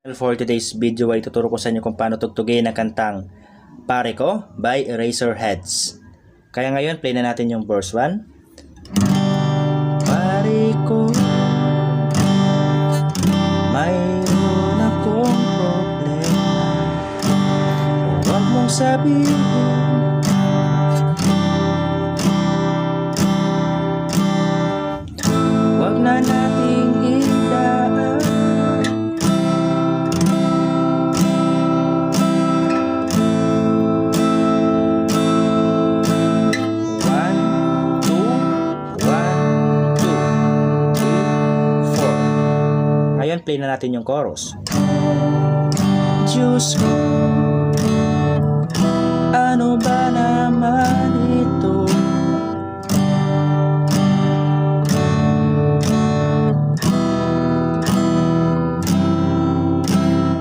For today's video ay tuturo ko sa inyo kung paano tugtugin ang kantang Pare Ko by Eraserheads. Kaya ngayon, play na natin yung verse 1. Pare ko, mayroon akong problema. Huwag mong sabihin, huwag na nating idaan. Ngayon, play na natin yung chorus. Diyos ko, ano ba naman